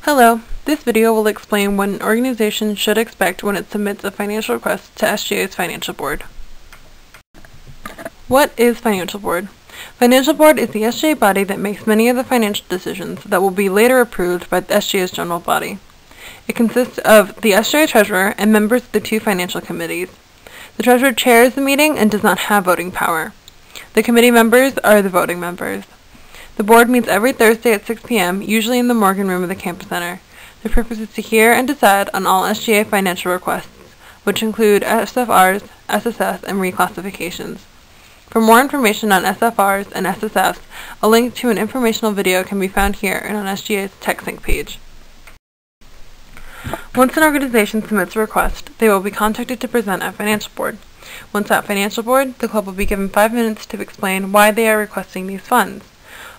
Hello, this video will explain what an organization should expect when it submits a financial request to SGA's Financial Board. What is Financial Board? Financial Board is the SGA body that makes many of the financial decisions that will be later approved by the SGA's general body. It consists of the SGA Treasurer and members of the two financial committees. The Treasurer chairs the meeting and does not have voting power. The committee members are the voting members. The board meets every Thursday at 6 p.m., usually in the Morgan Room of the Campus Center. The purpose is to hear and decide on all SGA financial requests, which include SFRs, SSS, and reclassifications. For more information on SFRs and SSFs, a link to an informational video can be found here and on SGA's TechSync page. Once an organization submits a request, they will be contacted to present at Financial Board. Once at Financial Board, the club will be given 5 minutes to explain why they are requesting these funds.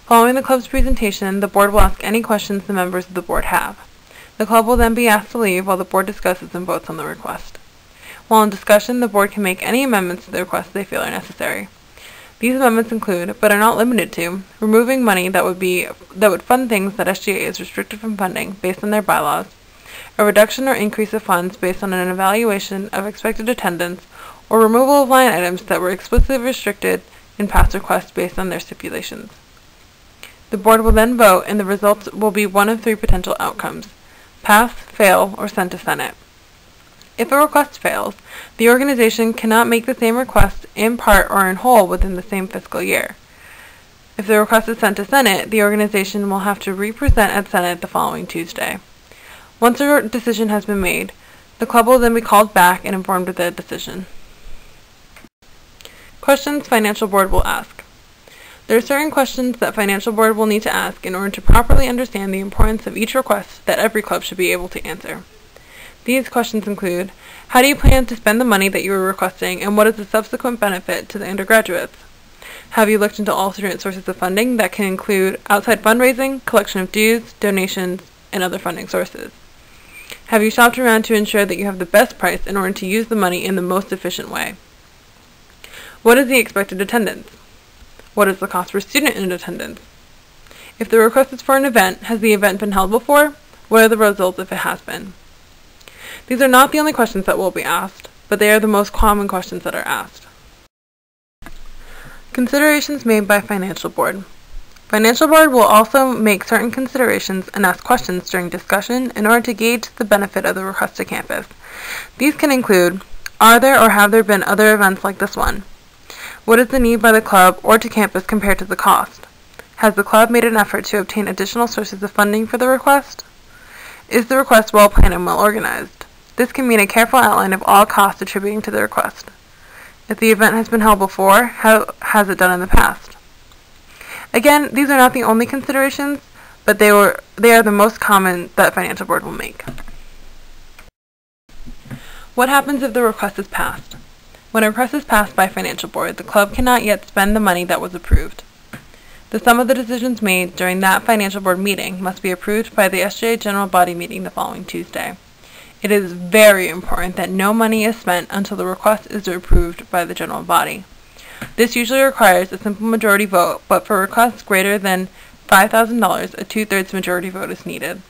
Following the club's presentation, the board will ask any questions the members of the board have. The club will then be asked to leave while the board discusses and votes on the request. While in discussion, the board can make any amendments to the request they feel are necessary. These amendments include, but are not limited to, removing money that would fund things that SGA is restricted from funding based on their bylaws, a reduction or increase of funds based on an evaluation of expected attendance, or removal of line items that were explicitly restricted in past requests based on their stipulations. The board will then vote, and the results will be one of 3 potential outcomes: pass, fail, or send to Senate. If a request fails, the organization cannot make the same request in part or in whole within the same fiscal year. If the request is sent to Senate, the organization will have to re-present at Senate the following Tuesday. Once a decision has been made, the club will then be called back and informed of the decision. Questions Financial Board will ask. There are certain questions that Financial Board will need to ask in order to properly understand the importance of each request that every club should be able to answer. These questions include, how do you plan to spend the money that you are requesting, and what is the subsequent benefit to the undergraduates? Have you looked into alternate sources of funding that can include outside fundraising, collection of dues, donations, and other funding sources? Have you shopped around to ensure that you have the best price in order to use the money in the most efficient way? What is the expected attendance? What is the cost per student in attendance? If the request is for an event, has the event been held before? What are the results if it has been? These are not the only questions that will be asked, but they are the most common questions that are asked. Considerations made by Financial Board. Financial Board will also make certain considerations and ask questions during discussion in order to gauge the benefit of the request to campus. These can include, are there or have there been other events like this one? What is the need by the club or to campus compared to the cost? Has the club made an effort to obtain additional sources of funding for the request? Is the request well planned and well organized? This can mean a careful outline of all costs attributing to the request. If the event has been held before, how has it done in the past? Again, these are not the only considerations, but they are the most common that Financial Board will make. What happens if the request is passed? When a request is passed by Financial Board, the club cannot yet spend the money that was approved. The sum of the decisions made during that Financial Board meeting must be approved by the SGA General Body meeting the following Tuesday. It is very important that no money is spent until the request is approved by the General Body. This usually requires a simple majority vote, but for requests greater than $5,000, a 2/3 majority vote is needed.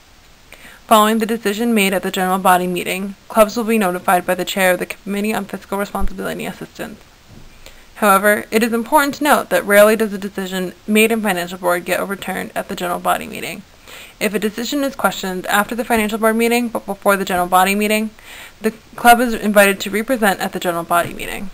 Following the decision made at the General Body meeting, clubs will be notified by the chair of the Committee on Fiscal Responsibility Assistance. However, it is important to note that rarely does a decision made in Financial Board get overturned at the General Body meeting. If a decision is questioned after the Financial Board meeting but before the General Body meeting, the club is invited to re-present at the General Body meeting.